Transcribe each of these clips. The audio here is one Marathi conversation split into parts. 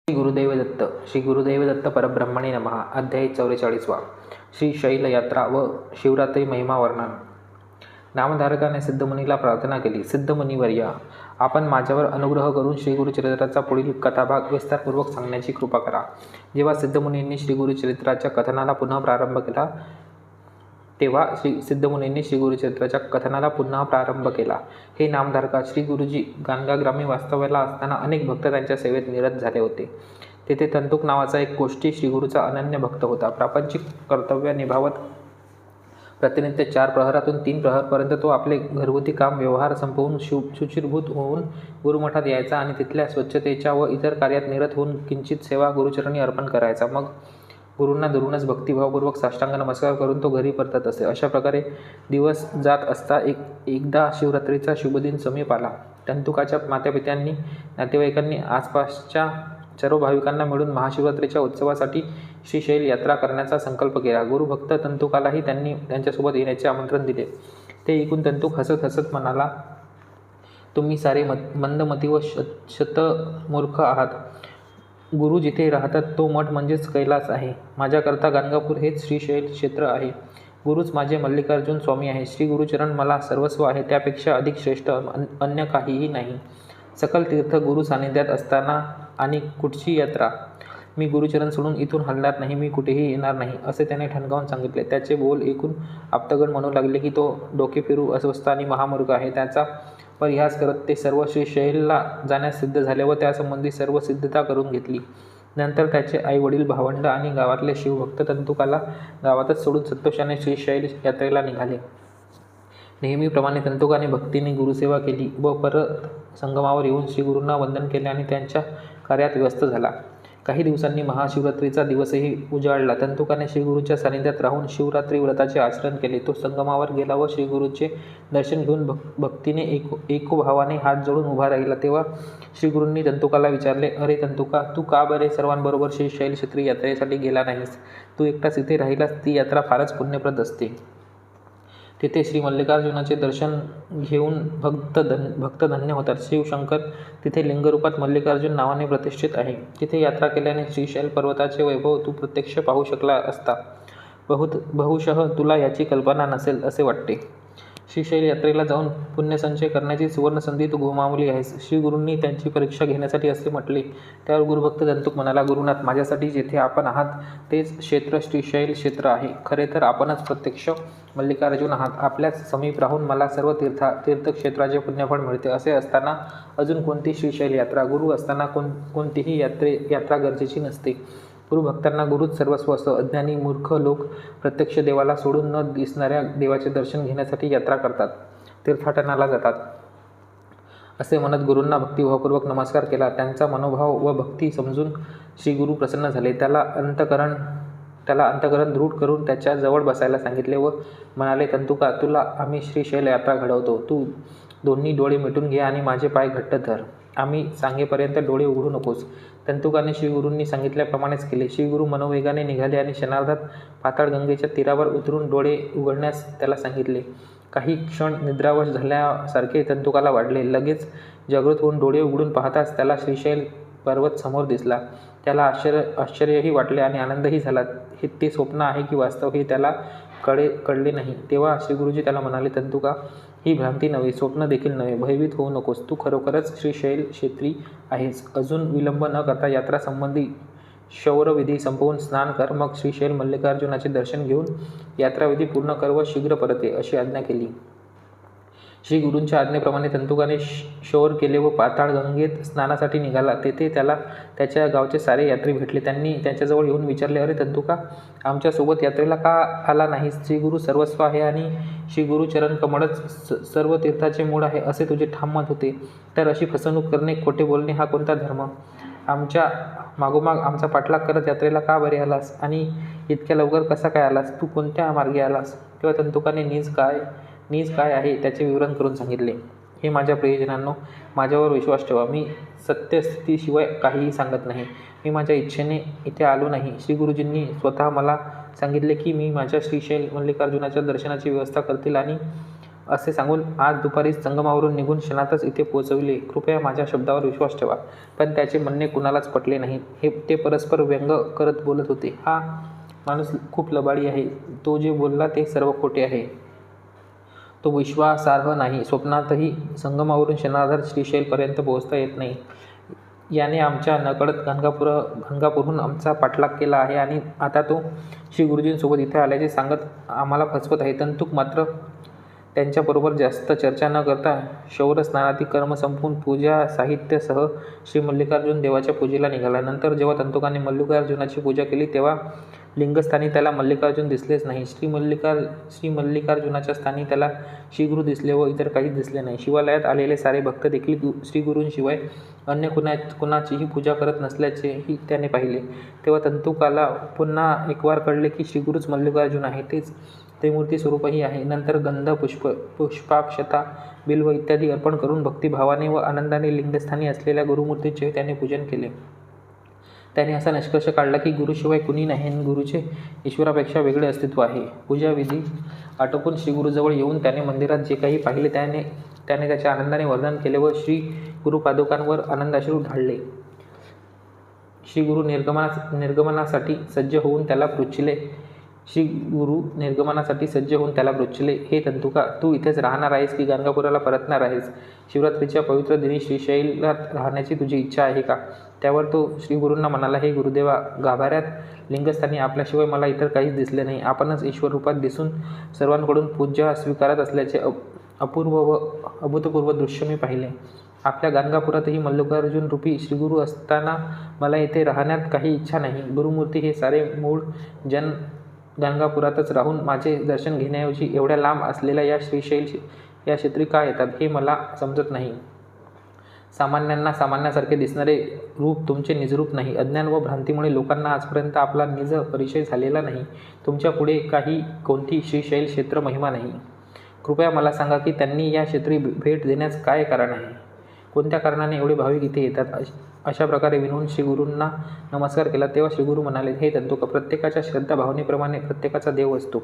श्री गुरुदेव दत्त परब्रह्मणे नमः. अध्याय 44. श्री शैल यात्रा व शिवरात्री महिमा वर्णन. नामधारकाने सिद्धमुनीला प्रार्थना केली. सिद्धमुनीवर्य, आपण माझ्यावर अनुग्रह करून श्री गुरुचरित्राचा पुढील कथाभाग विस्तारपूर्वक सांगण्याची कृपा करा. जेव्हा सिद्धमुनींनी श्री गुरुचरित्राच्या कथनाला पुन्हा प्रारंभ केला. हे नामधारका, श्री गुरुजी गाणगाग्रामी वास्तव्याला असताना अनेक भक्त त्यांच्या सेवेत निरत झाले होते. तेथे तंतुक नावाचा एक गोष्टी श्रीगुरूचा अनन्य भक्त होता. प्रापंचिक कर्तव्य निभावत प्रतिनित्य 4 प्रहरातून 3 प्रहरपर्यंत तो आपले घरगुती काम व्यवहार संपवून शुचिर्भूत होऊन गुरुमठात यायचा आणि तिथल्या स्वच्छतेच्या व इतर कार्यात निरत होऊन किंचित सेवा गुरुचरणी अर्पण करायचा. मग गुरूंना दुरूनच भक्तिभावपूर्वक साष्टांग नमस्कार करून तो घरी परतत असे. अशा प्रकारे दिवस जात असता एकदा शिवरात्रीचा शुभदिन समीप आला. तंतुकाच्या मातापित्यांनी नातेवाईकांनी आसपासच्या सर्व भाविकांना मिळून महाशिवरात्रीच्या उत्सवासाठी श्रीशैल यात्रा करण्याचा संकल्प केला. गुरुभक्त तंतुकालाही त्यांनी त्यांच्यासोबत येण्याचे आमंत्रण दिले. ते ऐकून तंतुक हसत हसत म्हणाला, तुम्ही सारे मंदमती व शतमूर्ख आहात. गुरु जिथे राहतात तो मठ म्हणजेच कैलास आहे. माझ्याकरता गाणगापूर हेच श्रीशैल क्षेत्र आहे. गुरुच माझे मल्लिकार्जुन स्वामी आहे. श्री गुरुचरण मला सर्वस्व आहे. त्यापेक्षा अधिक श्रेष्ठ अन्य काहीही नाही. सकल तीर्थ गुरु सानिध्यात असताना आणि कुठची यात्रा, मी गुरुचरण सोडून इथून हलणार नाही, मी कुठेही येणार नाही, असे त्याने ठणकावून सांगितले. त्याचे बोल ऐकून आप्तगण म्हणू लागले की तो डोके फिरू अस्वस्थ आणि महामूर्ख आहे. त्याचा परिहास करत ते सर्व श्रीशैलला जाण्यास सिद्ध झाले व त्यासंबंधी सर्व सिद्धता करून घेतली. नंतर त्याचे आई वडील, भावंड आणि गावातले शिवभक्त तंतुकाला गावातच सोडून संतोषाने श्रीशैल यात्रेला निघाले. नेहमीप्रमाणे तंतुकाने भक्तीने गुरुसेवा केली व परत संगमावर येऊन श्रीगुरूंना वंदन केले आणि त्यांच्या कार्यात व्यस्त झाला. काही दिवसांनी महाशिवरात्रीचा दिवसही उजाडला. तंतुकाने श्रीगुरूच्या सानिध्यात राहून शिवरात्री व्रताचे आचरण केले. तो संगमावर गेला व श्रीगुरूचे दर्शन घेऊन भक्तीने एकोभावाने हात जोडून उभा राहिला. तेव्हा श्रीगुरूंनी तंतुकाला विचारले, अरे तंतुका, तू का बरे सर्वांबरोबर श्रीशैल क्षेत्री यात्रेसाठी गेला नाहीस? तू एकटाच इथे राहिलास. ती यात्रा फारच पुण्यप्रद असते. तिथे श्री मल्लिकार्जुनाचे दर्शन घेऊन भक्त धन्य होतात. शिवशंकर तिथे लिंगरूपात मल्लिकार्जुन नावाने प्रतिष्ठित आहे. तिथे यात्रा केल्याने श्रीशैल पर्वताचे वैभव तू प्रत्यक्ष पाहू शकला असता. बहुशः तुला याची कल्पना नसेल असे वाटते. श्रीशैल यात्रेला जाऊन पुण्यसंचय करण्याची सुवर्णसंधी तू गमावली आहेस. श्रीगुरूंनी त्यांची परीक्षा घेण्यासाठी असे म्हटले. त्यावर गुरुभक्त तंतुक म्हणाला, गुरुनाथ, माझ्यासाठी जेथे आपण आहात तेच क्षेत्र श्रीशैल क्षेत्र आहे. खरे तर आपणच प्रत्यक्ष मल्लिकार्जुन आहात. आपल्याच समीप राहून मला सर्व तीर्थक्षेत्राचे पुण्यफळ मिळते. असे असताना अजून कोणती श्रीशैल यात्रा? गुरु असताना कोणतीही यात्रा गरजेची नसते. गुरुभक्तांना गुरुच सर्वस्व असं. अज्ञानी मूर्ख लोक प्रत्यक्ष देवाला सोडून न दिसणाऱ्या देवाचे दर्शन घेण्यासाठी यात्रा करतात, तीर्थाटनाला जातात. असे म्हणत गुरूंना भक्तिभावपूर्वक नमस्कार केला. त्यांचा मनोभाव व भक्ती समजून श्रीगुरू प्रसन्न झाले. त्याला अंतकरण दृढ करून त्याच्या जवळ बसायला सांगितले व म्हणाले, तंतुका, तुला आम्ही श्रीशैल यात्रा घडवतो. तू दोन्ही डोळे मिटून घे आणि माझे पाय घट्ट धर. आम्ही सांगेपर्यंत डोळे उघडू नकोस. तंतुकाने श्रीगुरूंनी सांगितल्याप्रमाणेच केले. श्रीगुरू मनोवेगाने निघाले आणि क्षणार्धात पाताळगंगेच्या तीरावर उतरून डोळे उघडण्यास त्याला सांगितले. काही क्षण निद्रावश झाल्यासारखे तंतुकाला वाटले. लगेच जागृत होऊन डोळे उघडून पाहताच त्याला श्रीशैल पर्वत समोर दिसला. त्याला आश्चर्यही वाटले आणि आनंदही झाला. ते स्वप्न आहे की वास्तव हे त्याला कळले नाही. तेव्हा श्रीगुरूजी त्याला म्हणाले, तंतुका, ही भ्रांती नव्हे, स्वप्न देखील नव्हे. भयभीत होऊ नकोस. तू खरोखरच श्रीशैल क्षेत्री आहेस. अजून विलंब न करता यात्रा संबंधी शौरविधी संपवून स्नान कर. मग श्रीशैल मल्लिकार्जुनाचे दर्शन घेऊन यात्राविधी पूर्ण कर व शीघ्र परत ये, अशी आज्ञा केली. श्री गुरूंच्या आज्ञेप्रमाणे तंतुकाने शौर केले व पाताळगंगेत स्नानासाठी निघाला. तेथे त्याला त्याच्या गावचे सारे यात्री भेटले. त्यांनी त्याच्याजवळ येऊन विचारले, अरे तंतुका, आमच्यासोबत यात्रेला का आला नाहीस? श्रीगुरू सर्वस्व आहे आणि श्रीगुरू चरण कमळच सर्व तीर्थाचे मूळ आहे असे तुझे ठाम मत होते. तर अशी फसवणूक करणे, खोटे बोलणे हा कोणता धर्म? आमच्या मागोमाग आमचा पाठलाग करत यात्रेला का बरे आलास आणि इतक्या लवकर कसा काय आलास? तू कोणत्या मार्गे आलास? तेव्हा तंतुकाने नीज काय आहे त्याचे विवरण करून सांगितले. हे माझ्या प्रियजनांनो, माझ्यावर विश्वास ठेवा. मी सत्यस्थितीशिवाय काहीही सांगत नाही. मी माझ्या इच्छेने इथे आलो नाही. श्रीगुरुजींनी स्वतः मला सांगितले की मी माझ्या श्रीशैल मल्लिकार्जुनाच्या दर्शनाची व्यवस्था करतील आणि असे सांगून आज दुपारी संगमावरून निघून क्षणातच इथे पोहोचविले. कृपया माझ्या शब्दावर विश्वास ठेवा. पण त्याचे म्हणणे कुणालाच पटले नाही. ते परस्पर व्यंग करत बोलत होते. हा माणूस खूप लबाडी आहे. तो जे बोलला ते सर्व खोटे आहे. तो विश्वासार्ह नाही. स्वप्नातही संगमावरून क्षणार्धात श्रीशैलपर्यंत पोहोचता येत नाही. याने आमच्या नकळत गाणगापूरहून आमचा पाठलाग केला आहे आणि आता तो श्री गुरुजींसोबत इथे आल्याचे सांगत आम्हाला फसवत आहे. तंतुक मात्र त्यांच्याबरोबर जास्त चर्चा न करता शौरस्नानादी कर्म संपवून पूजा साहित्यासह श्री मल्लिकार्जुन देवाच्या पूजेला निघाला. नंतर जेव्हा तंतुकाने मल्लिकार्जुनाची पूजा केली तेव्हा लिंगस्थानी त्याला मल्लिकार्जुन दिसलेच नाही. श्री मल्लिकार्जुनाच्या स्थानी त्याला श्रीगुरू दिसले व इतर काहीच दिसले नाही. शिवालयात आलेले सारे भक्त देखील श्रीगुरूंशिवाय अन्य कुणाचीही पूजा करत नसल्याचेही त्याने पाहिले. तेव्हा तंतुकाला पुन्हा एकवार कळले की श्रीगुरूच मल्लिकार्जुन आहे, तेच त्रिमूर्ती स्वरूपही आहे. नंतर गंध पुष्पाक्षता बिल्व इत्यादी अर्पण करून भक्तिभावाने व आनंदाने लिंगस्थानी असलेल्या गुरुमूर्तीचे त्याने पूजन केले. त्याने असा निष्कर्ष काढला की गुरुशिवाय कुणी नाही आणि गुरुचे ईश्वरापेक्षा वेगळे अस्तित्व आहे. पूजाविधी आटोपून श्रीगुरूजवळ येऊन त्याने मंदिरात जे काही पाहिले त्याने त्याच्या आनंदाने वर्णन केले व श्री गुरुपादुकांवर आनंदाश्रू ढाळले. श्रीगुरू निर्गमनासाठी सज्ज होऊन त्याला पृच्छले, हे तंतुका, तू इथेच राहणार आहेस की गाणगापुराला परतणार आहेस? शिवरात्रीच्या पवित्र दिनी श्रीशैलात राहण्याची तुझी इच्छा आहे का? त्यावर तो श्रीगुरूंना म्हणाला, हे गुरुदेवा, गाभाऱ्यात लिंगस्थानी आपल्याशिवाय मला इतर काहीच दिसले नाही. आपणच ईश्वर रूपात दिसून सर्वांकडून पूजा स्वीकारत असल्याचे अपूर्व व अभूतपूर्व दृश्य मी पाहिले. आपल्या गाणगापुरातही मल्लिकार्जुन रूपी श्रीगुरू असताना मला येथे राहण्यात काही इच्छा नाही. गुरुमूर्ती हे सारे मूळ जन गाणगापुरातच राहून माझे दर्शन घेण्याऐवजी एवढ्या लांब असलेल्या या श्रीशैल या क्षेत्री का येतात हे मला समजत नाही. सामान्यांना सामान्यासारखे दिसणारे रूप तुमचे निजरूप नाही. अज्ञान व भ्रांतीमुळे लोकांना आजपर्यंत आपला निज परिचय झालेला नाही. तुमच्या पुढे कोणती श्रीशैल क्षेत्र महिमा नाही. कृपया मला सांगा की त्यांनी या क्षेत्री भेट देण्यास काय कारण आहे? कोणत्या कारणाने एवढे भाविक इथे येतात? अशा प्रकारे विनवून श्रीगुरूंना नमस्कार केला तेव्हा श्रीगुरू म्हणाले, हे तंतुका, प्रत्येकाच्या श्रद्धा भावनेप्रमाणे प्रत्येकाचा देव असतो.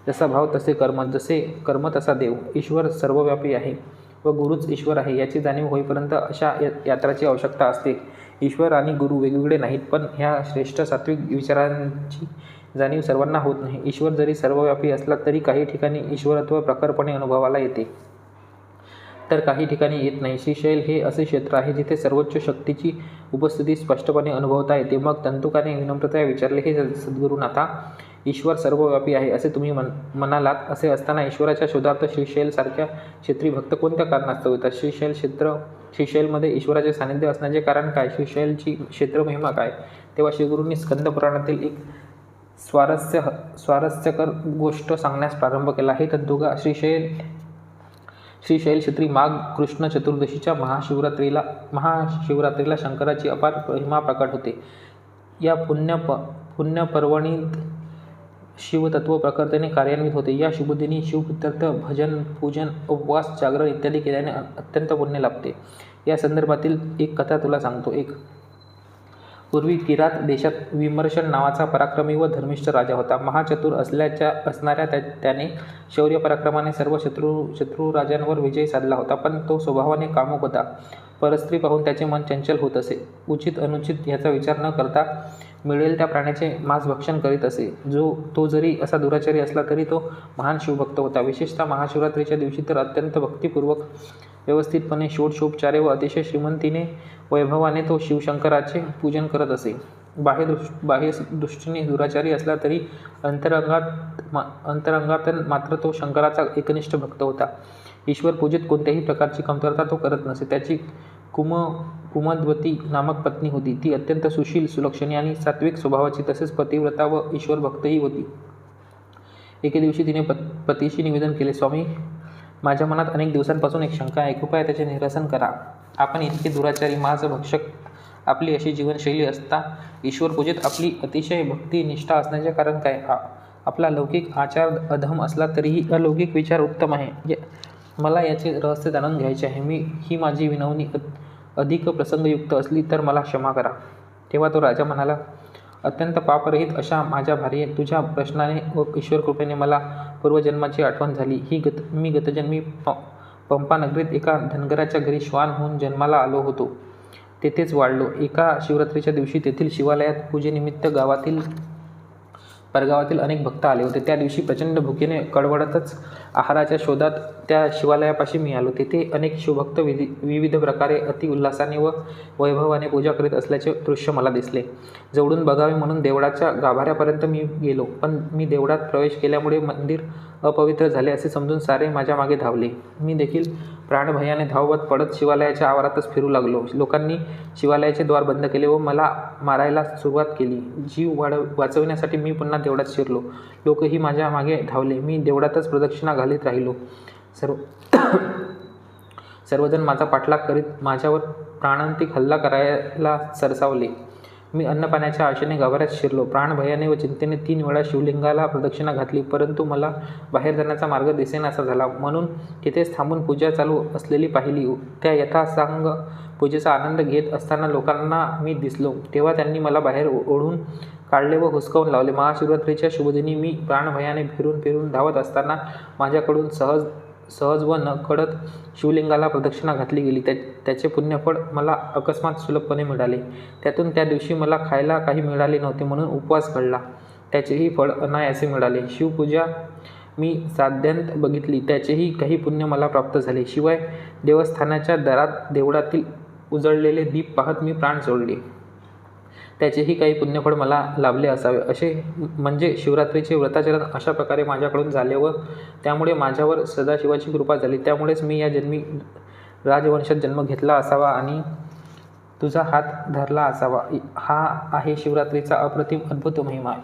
जसा भाव तसे कर्म, जसे कर्म तसा देव. ईश्वर सर्वव्यापी आहे व गुरुच ईश्वर आहे याची जाणीव होईपर्यंत अशा यात्राची आवश्यकता असते. ईश्वर आणि गुरु वेगवेगळे नाहीत, पण ह्या श्रेष्ठ सात्विक विचारांची जाणीव सर्वांना होत नाही. ईश्वर जरी सर्वव्यापी असला तरी काही ठिकाणी ईश्वरत्व प्रखरपणे अनुभवाला येते, तर काही ठिकाणी येत नाही. श्रीशैल हे असे क्षेत्र आहे जिथे सर्वोच्च शक्तीची उपस्थिती स्पष्टपणे अनुभवता येते. मग तंतुकाने विनम्रतेने विचारले, हे सद्गुरुनाथा, ईश्वर सर्वव्यापी आहे असे तुम्ही म्हणालात. असे असताना ईश्वराच्या शोधार्थ श्रीशैलसारख्या क्षेत्री भक्त कोणत्या कारणास्तव येतात? श्रीशैलमध्ये ईश्वराचे सानिध्य असण्याचे कारण काय? श्रीशैलची क्षेत्रमहिमा काय? तेव्हा श्रीगुरूंनी स्कंद पुराणातील एक स्वारस्यकर गोष्ट सांगण्यास प्रारंभ केला. हे तंतुका, श्रीशैल क्षेत्री माघ कृष्ण चतुर्दशीच्या महाशिवरात्रीला शंकराची अपार महिमा प्रकट होते. या पुण्यपर्वणीत शिवतत्व प्रखरतेने कार्यान्वित होते. या शुभदिनी शिवप्रीत्यर्थ भजन, पूजन, उपवास, जागरण इत्यादी केल्याने अत्यंत पुण्य लाभते. या संदर्भातील एक कथा तुला सांगतो. पूर्वी किरात देशात विमर्शन नावाचा पराक्रमी व धर्मिष्ठ राजा होता. महाचतुर असणाऱ्या त्याने शौर्य पराक्रमाने सर्व शत्रू राजांवर विजय साधला होता. पण तो स्वभावाने कामुक होता. परस्त्री पाहून त्याचे मन चंचल होत असे. उचित अनुचित याचा विचार न करता मिळेल त्या प्राण्याचे मांसभक्षण करीत असे. तो जरी असा दुराचारी असला तरी तो महान शिवभक्त होता. विशेषतः महाशिवरात्रीच्या दिवशी तर अत्यंत भक्तिपूर्वक, व्यवस्थितपणे, षोडशोपचारे व अतिशय श्रीमंतीने, वैभवाने तो शिवशंकराचे पूजन करत असे. बाह्य दृष्टीने दुराचारी असला तरी अंतरंगात मात्र तो शंकराचा एकनिष्ठ भक्त होता. ईश्वर पूजेत कोणत्याही प्रकारची कमतरता तो करत नसे. त्याची कुमद्वती नामक पत्नी होती. ती अत्यंत सुशील, सुलक्षणी आणि सात्विक स्वभावाची, तसेच पतिव्रता व ईश्वर भक्तही होती. एके दिवशी तिने पतीशी निवेदन केले, स्वामी, माझ्या मनात अनेक दिवसांपासून एक शंका आहे. कृपया त्याचे निरसन करा. आपण इतके दुराचारी, मांसभक्षक, आपली अशी जीवनशैली असता ईश्वर पूजेत आपली अतिशय भक्ती निष्ठा असण्याचे कारण काय? आपला लौकिक आचार अधम असला तरीही अलौकिक विचार उत्तम आहे. मला याचे रहस्य जाणून घ्यायचे आहे. ही माझी विनवणी अधिक प्रसंगयुक्त असली तर मला क्षमा करा. तेव्हा तो राजा म्हणाला, अत्यंत पापरहित अशा माझ्या भार्ये, तुझ्या प्रश्नाने व ईश्वरकृपेने मला पूर्वजन्माची आठवण झाली. मी गतजन्मी पंपानगरीत एका धनगराच्या घरी श्वान होऊन जन्माला आलो होतो. तेथेच वाढलो. एका शिवरात्रीच्या दिवशी तेथील शिवालयात पूजेनिमित्त परगावातील अनेक भक्त आले होते. त्या दिवशी प्रचंड भुकेने कडवडतच आहाराच्या शोधात त्या शिवालयापाशी मी आलो. तेथे अनेक शिवभक्त विविध प्रकारे अति उल्हासाने व वैभवाने पूजा करीत असल्याचे दृश्य मला दिसले. जवळून बघावे म्हणून देवळाच्या गाभाऱ्यापर्यंत मी गेलो, पण मी देवळात प्रवेश केल्यामुळे मंदिर अपवित्र झाले असे समजून सारे माझ्या मागे धावले. मी देखील प्राणभयाने धावत पडत शिवालयाच्या आवारातच फिरू लागलो. लोकांनी शिवालयाचे द्वार बंद केले व मला मारायला सुरुवात केली. जीव वाचविण्यासाठी मी पुन्हा देवळात शिरलो. लोकही माझ्या मागे धावले. मी देवळातच प्रदक्षिणा घालीत राहिलो. सर्वजण माझा पाठलाग करीत माझ्यावर प्राणांतिक हल्ला करायला सरसावले. मी अन्नपाण्याच्या आशेने गाभाऱ्यात शिरलो. प्राणभयाने व चिंतेने 3 वेळा शिवलिंगाला प्रदक्षिणा घातली, परंतु मला बाहेर जाण्याचा मार्ग दिसेनासा झाला. म्हणून तिथेच थांबून पूजा चालू असलेली पाहिली. त्या यथासांग पूजेचा आनंद घेत असताना लोकांना मी दिसलो. तेव्हा त्यांनी मला बाहेर ओढून काढले व हुसकावून लावले. महाशिवरात्रीच्या शुभदिनी मी प्राणभयाने फिरून धावत असताना माझ्याकडून सहज व नकळत शिवलिंगाला प्रदक्षिणा घातली गेली. त्याचे पुण्यफळ मला अकस्मात सुलभपणे मिळाले. त्यातून त्या दिवशी मला खायला काही मिळाले नव्हते, म्हणून उपवास घडला. त्याचेही फळ अनायासे मिळाले. शिवपूजा मी साध्यांत बघितली, त्याचेही काही पुण्य मला प्राप्त झाले. शिवाय देवस्थानाच्या दारात देवळातील उजळलेले दीप पाहत मी प्राण सोडले, त्याचेही काही पुण्यफळ मला लाभले असावे. असे म्हणजे शिवरात्रीचे व्रताचरण अशा प्रकारे माझ्याकडून झाले व त्यामुळे माझ्यावर सदाशिवाची कृपा झाली. त्यामुळेच मी या जन्मी राजवंशात जन्म घेतला असावा आणि तुझा हात धरला असावा. हा आहे शिवरात्रीचा अप्रतिम अद्भुत महिमा.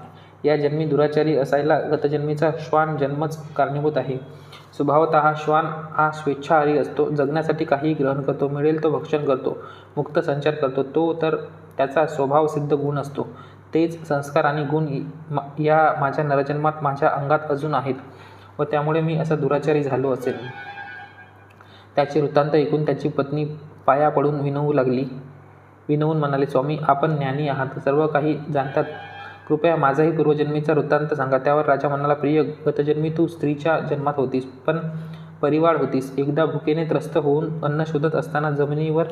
या जन्मी दुराचारी असायला गतजन्मीचा श्वान जन्मच कारणीभूत आहे. स्वभावतः श्वान हा स्वेच्छाहारी असतो. जगण्यासाठी काहीही ग्रहण करतो, मिळेल तो भक्षण करतो, मुक्त संचार करतो. तो तर त्याचा स्वभावसिद्ध गुण असतो. तेच संस्कार आणि गुण या माझ्या नरजन्मात माझ्या अंगात अजून आहेत व त्यामुळे मी असा दुराचारी झालो असेल. त्याचे वृत्तांत ऐकून त्याची पत्नी पाया पडून विनवून म्हणाले, स्वामी, आपण ज्ञानी आहात, सर्व काही जाणतात. कृपया माझाही पूर्वजन्मीचा वृत्तांत सांगा. त्यावर राजा म्हणाला, प्रिय, गतजन्मी तू स्त्रीच्या जन्मात होतीस, पण परिवाळ होतीस. एकदा भुकेने त्रस्त होऊन अन्न शोधत असताना जमिनीवर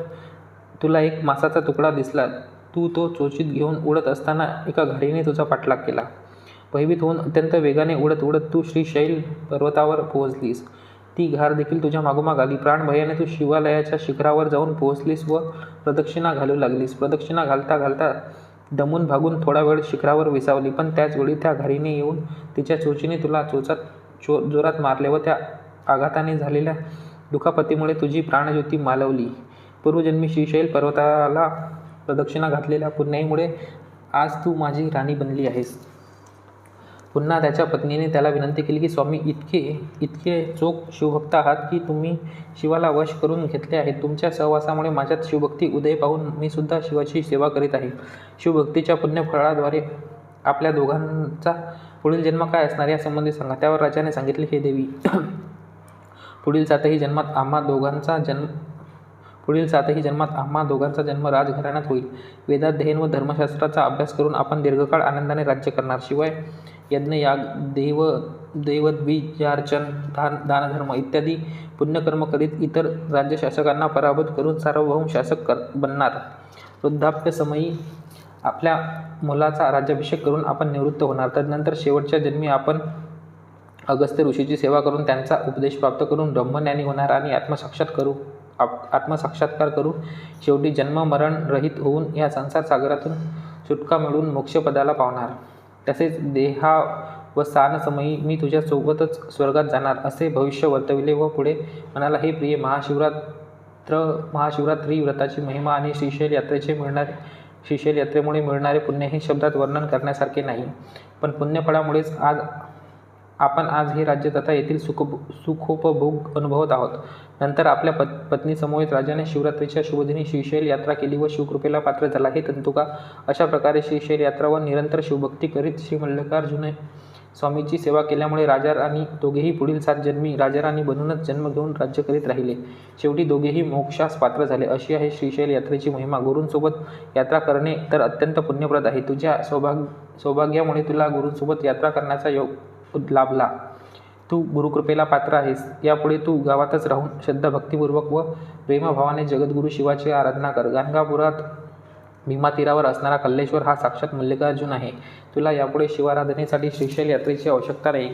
तुला एक मासाचा तुकडा दिसला. तू तो चोचीत घेऊन उडत असताना एका घारीने तुझा पाठलाग केला. भयभीत होऊन अत्यंत वेगाने उडत तू श्रीशैल पर्वतावर पोहोचलीस. ती घार देखील तुझ्या मागोमाग आली. प्राणभयाने तू शिवालयाच्या शिखरावर जाऊन पोहोचलीस व प्रदक्षिणा घालू लागलीस. प्रदक्षिणा घालता दमून भागून थोडा वेळ शिखरावर विसावली, पण त्याचवेळी त्या घारीने येऊन तिच्या चोचीने तुला जोरात मारले व त्या आघाताने झालेल्या दुखापतीमुळे तुझी प्राणज्योती मालवली. पूर्वजन्मी श्रीशैल पर्वताला प्रदक्षिणा घातलेल्या पुण्याईमुळे आज तू माझी राणी बनली आहेस. पुन्हा त्याच्या पत्नीने त्याला विनंती केली की, स्वामी, इतके चोख शिवभक्त आहात की तुम्ही शिवाला वश करून घेतले आहे. तुमच्या सहवासामुळे माझ्यात शिवभक्ती उदय पाहून मी सुद्धा शिवाची सेवा करीत आहे. शिवभक्तीच्या पुण्यफळाद्वारे आपल्या दोघांचा पुढील जन्म काय असणार यासंबंधी सांगा. त्यावर राजाने सांगितले, हे देवी, पुढील सातही जन्मात आम्हा दोघांचा जन्म राजघराण्यात होईल. वेदाध्ययन व धर्मशास्त्राचा अभ्यास करून आपण दीर्घकाळ आनंदाने राज्य करणार. शिवाय यज्ञयाग, दैवद्विजार्चन, दानधर्म इत्यादी पुण्यकर्म करीत इतर राज्यशासकांना पराभूत करून सार्वभौम शासक बनणार. वृद्धाप्यसमयी आपल्या मुलाचा राज्याभिषेक करून आपण निवृत्त होणार. तदनंतर शेवटच्या जन्मी आपण अगस्त्य ऋषीची सेवा करून त्यांचा उपदेश प्राप्त करून ब्रह्मज्ञानी होणार आणि आत्मसाक्षात्कार करून शेवटी जन्ममरण रहित होऊन या संसार सागरातून सुटका मिळवून मोक्षपदाला पावणार. तसेच देहावसान समयी मी तुझ्या सोबतच स्वर्गात जाणार असे भविष्य वर्तविले व पुढे म्हणाला, हे प्रिय, महाशिवरात्री व्रताची महिमा आणि श्रीशैल यात्रेमुळे मिळणारे पुण्य हे शब्दात वर्णन करण्यासारखे नाही. पण पुण्यफळामुळेच आपण आज हे राज्य तथा येथील सुखोपभोग अनुभवत आहोत. नंतर आपल्या पत्नीसमवेत राजाने शिवरात्रीच्या शुभदिनी श्रीशैल यात्रा केली व शिवकृपेला पात्र झाला. हे तंतुका, अशा प्रकारे श्रीशैल यात्रा व निरंतर शिवभक्ती करीत श्री मल्लिकार्जुन स्वामीची सेवा केल्यामुळे राजाराणी दोघेही पुढील 7 जन्मी राजाराणी बनूनच जन्म घेऊन राज्य करीत राहिले. शेवटी दोघेही मोक्षास पात्र झाले. अशी आहे श्रीशैल यात्रेची महिमा. गुरूंसोबत यात्रा करणे तर अत्यंत पुण्यप्रद आहे. तुझ्या सौभाग्यामुळे तुला गुरूंसोबत यात्रा करण्याचा योग लाभला. तू गुरुकृपेला पात्र आहेस. यापुढे तू गावातच राहून श्रद्धाभक्तीपूर्वक व प्रेमभावाने जगद्गुरू शिवाची आराधना कर. गाणगापुरात भीमा तीरावर असणारा कल्लेश्वर हा साक्षात मल्लिकार्जुन आहे. तुला यापुढे शिवाराधनेसाठी श्रीशैल यात्रेची आवश्यकता नाही.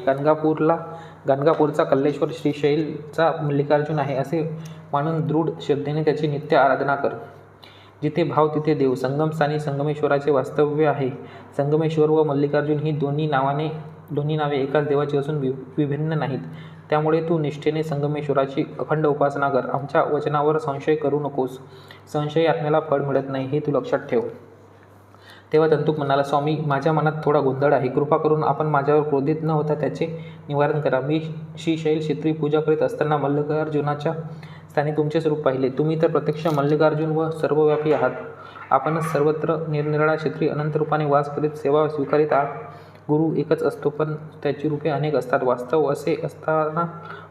गाणगापूरचा कल्लेश्वर श्रीशैलचा मल्लिकार्जुन आहे असे मानून दृढ श्रद्धेने त्याची नित्य आराधना कर. जिथे भाव तिथे देव. संगमस्थानी संगमेश्वराचे वास्तव्य आहे. संगमेश्वर व मल्लिकार्जुन ही दोन्ही नावे एकाच देवाची असून विभिन्न नाहीत. त्यामुळे तू निष्ठेने संगमेश्वराची अखंड उपासना कर. आमच्या वचनावर संशय करू नकोस. संशय आत्म्याला फळ मिळत नाही हे तू लक्षात ठेव. तेव्हा तंतुक म्हणाला, स्वामी, माझ्या मनात थोडा गोंधळ आहे. कृपा करून आपण माझ्यावर क्रोधित न होता त्याचे निवारण करा. मी श्रीशैल क्षेत्री पूजा करीत असताना मल्लिकार्जुनाच्या स्थानी तुमचे स्वरूप पाहिले. तुम्ही तर प्रत्यक्ष मल्लिकार्जुन व सर्वव्यापी आहात. आपणच सर्वत्र निरनिराळ्या क्षेत्री अनंत रूपाने वास करीत सेवा स्वीकारित आहात. गुरु एकच असतो पण त्याची रूपे अनेक असतात. वास्तव असे असताना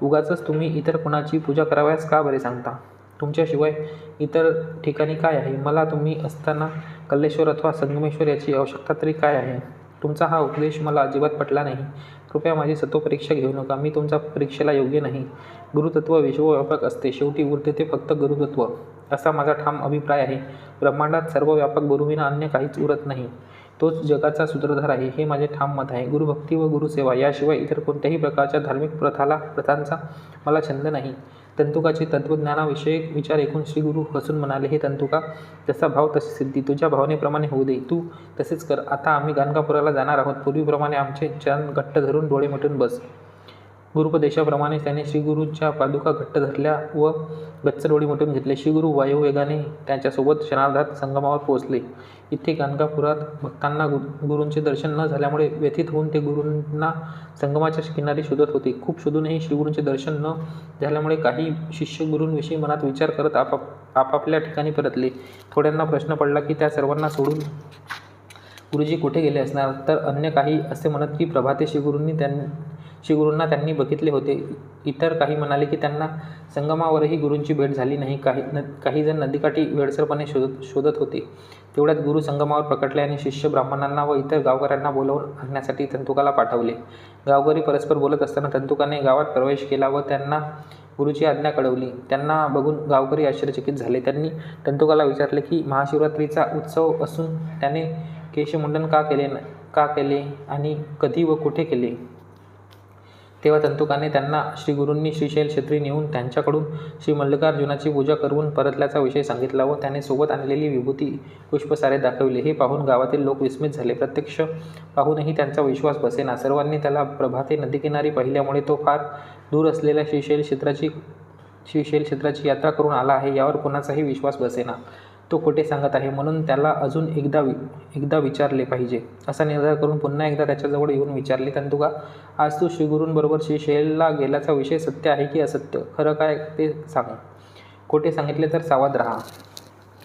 उगाचच तुम्ही इतर कुणाची पूजा कराव्यास का बरे सांगता? तुमच्याशिवाय इतर ठिकाणी काय आहे? मला तुम्ही असताना कल्लेश्वर अथवा संगमेश्वर याची आवश्यकता तरी काय आहे? तुमचा हा उपदेश मला अजिबात पटला नाही. कृपया माझी सत्वपरीक्षा घेऊ नका. मी तुमच्या परीक्षेला योग्य नाही. गुरुतत्व विश्वव्यापक असते. शेवटी उरते ते फक्त गुरुतत्व, असा माझा ठाम अभिप्राय आहे. ब्रह्मांडात सर्वव्यापक गुरुविना अन्य काहीच उरत नाही. तोच जगाचा सूत्रधार आहे हे माझे ठाम मत आहे. गुरुभक्ती व गुरुसेवा याशिवाय इतर कोणत्याही प्रकारच्या धार्मिक प्रथांचा मला छंद नाही. तंतुकाचे तत्त्वज्ञानाविषयक विचार ऐकून श्रीगुरू हसून म्हणाले, हे तंतुका, जसा भाव तशी सिद्धी. तुझ्या भावनेप्रमाणे होऊ दे. तू तसेच कर. आता आम्ही गाणगापुराला जाणार आहोत. पूर्वीप्रमाणे आमचे चरण घट्ट धरून डोळे मिटून बस. गुरुपदेशाप्रमाणे त्याने श्रीगुरूंच्या पादुका घट्ट धरल्या व गच्च डोळे मिटून घेतले. श्रीगुरू वायुवेगाने त्यांच्यासोबत क्षणार्धात संगमावर पोहोचले. इथे गाणगापुरात भक्तांना गुरूंचे दर्शन न झाल्यामुळे व्यथित होऊन ते गुरूंना संगमाच्या किनारी शोधत होते. खूप शोधूनही श्रीगुरूंचे दर्शन न झाल्यामुळे काही शिष्य गुरूंविषयी मनात विचार करत आपापल्या ठिकाणी परतले. थोड्यांना प्रश्न पडला की त्या सर्वांना सोडून गुरुजी कुठे गेले असणार, तर अन्य काही असे म्हणत की प्रभाते श्रीगुरूंना त्यांनी बघितले होते. इतर काही म्हणाले की त्यांना संगमावरही गुरूंची भेट झाली नाही. काही जण नदीकाठी वेडसरपणे शोधत होते. तेवढ्यात गुरु संगमावर प्रकटले आणि शिष्य ब्राह्मणांना व इतर गावकऱ्यांना बोलावून आणण्यासाठी तंतुकाला पाठवले. गावकरी परस्पर बोलत असताना तंतुकाने गावात प्रवेश केला व त्यांना गुरुची आज्ञा कळवली. त्यांना बघून गावकरी आश्चर्यचकित झाले. त्यांनी तंतुकाला विचारले की महाशिवरात्रीचा उत्सव असून त्याने केशमुंडन का केले आणि कधी व कुठे केले? तेव्हा तंतुकाने त्यांना श्रीगुरूंनी श्रीशैल क्षेत्री नेऊन त्यांच्याकडून श्री मल्लिकार्जुनाची पूजा करून परतल्याचा विषय सांगितला व त्याने सोबत आणलेली विभूती पुष्पसारे दाखविले. हे पाहून गावातील लोक विस्मित झाले. प्रत्यक्ष पाहूनही त्यांचा विश्वास बसेना. सर्वांनी त्याला प्रभाते नदीकिनारी पाहिल्यामुळे तो फार दूर असलेल्या श्रीशैल क्षेत्राची यात्रा करून आला आहे यावर कोणाचाही विश्वास बसेना. तो खोटे सांगत आहे म्हणून त्याला अजून एकदा विचारले पाहिजे, असा निर्धार करून पुन्हा एकदा त्याच्याजवळ येऊन विचारले, तंतुका, आज तू श्रीगुरूंबरोबर श्रीशैलला गेल्याचा विषय सत्य आहे की असत्य? खरं काय ते सांग. खोटे सांगितले तर सावध राहा,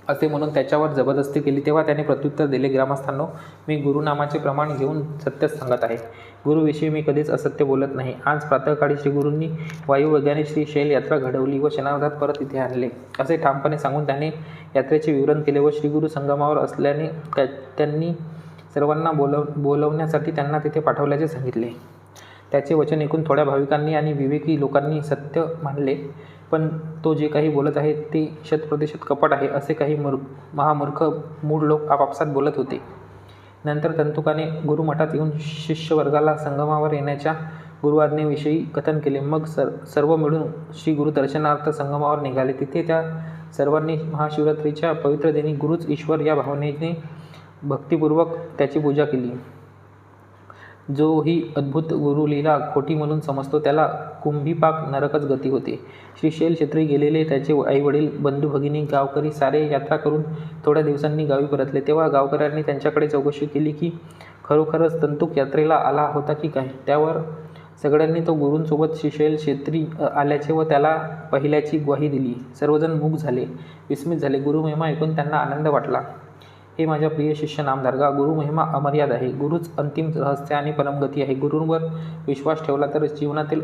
असे म्हणून त्याच्यावर जबरदस्ती केली. तेव्हा त्याने प्रत्युत्तर दिले, ग्रामस्थांनो, मी गुरुनामाचे प्रमाण घेऊन सत्यच सांगत आहे. गुरुविषयी मी कधीच असत्य बोलत नाही. आज प्रातःकाळी श्रीगुरूंनी वायुवेगाने श्रीशैल यात्रा घडवली व क्षणार्धात परत इथे आणले, असे ठामपणे सांगून त्याने यात्रेचे विवरण केले व श्रीगुरू संगमावर असल्याने त्यांनी सर्वांना बोलवण्यासाठी त्यांना तिथे पाठवल्याचे सांगितले. त्याचे वचन ऐकून थोड्या भाविकांनी आणि विवेकी लोकांनी सत्य मानले, पण तो जे काही बोलत आहे ते 100% कपट आहे, असे काही महामूर्ख मूढ लोक आपापसात बोलत होते. नंतर तंतुकाने गुरुमठात येऊन शिष्यवर्गाला संगमावर येण्याच्या गुरुआज्ञेविषयी कथन केले. मग सर्व मिळून श्री गुरु दर्शनार्थ संगमावर निघाले. तिथे त्या सर्वांनी महाशिवरात्रीच्या पवित्र दिनी गुरुच ईश्वर या भावनेने भक्तिपूर्वक त्याची पूजा केली. जो ही अद्भुत गुरुलीला खोटी म्हणून समजतो त्याला कुंभीपाक नरकच गती होते. श्रीशैल क्षेत्री गेलेले त्याचे आईवडील, बंधू, भगिनी, गावकरी सारे यात्रा करून थोड्या दिवसांनी गावी परतले. तेव्हा गावकऱ्यांनी त्यांच्याकडे चौकशी केली की खरोखरच तंतुक यात्रेला आला होता की काय. त्यावर सगळ्यांनी तो गुरूंसोबत श्रीशैल क्षेत्री आल्याचे व त्याला पाहिल्याची ग्वाही दिली. सर्वजण मूक झाले, विस्मित झाले. गुरुमहिमा ऐकून त्यांना आनंद वाटला. हे माझ्या प्रिय शिष्य नामधारका, गुरु महिमा अमर्याद आहे. गुरुच अंतिम रहस्य आणि परमगती आहे. गुरूंवर विश्वास ठेवला तर जीवनातील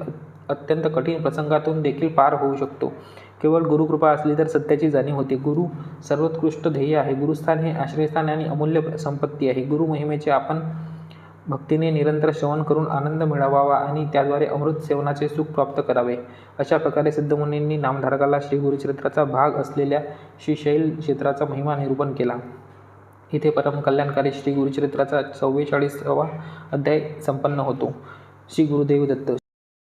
अत्यंत कठीण प्रसंगातून देखील पार होऊ शकतो. केवळ गुरुकृपा असली तर सत्याची जाणीव होते. गुरु सर्वोत्कृष्ट ध्येय आहे. गुरुस्थान हे आश्रयस्थान आणि अमूल्य संपत्ती आहे. गुरु महिमेचे आपण भक्तीने निरंतर श्रवण करून आनंद मिळवावा आणि त्याद्वारे अमृत सेवनाचे सुख प्राप्त करावे. अशा प्रकारे सिद्धमुनींनी नामधारकाला श्री गुरुचरित्राचा भाग असलेल्या श्रीशैल क्षेत्राचा महिमा निरूपण केला. इथे परम कल्याणकारी श्री गुरुचरित्राचा 44वा अध्याय संपन्न होतो. श्री गुरुदेव दत्त.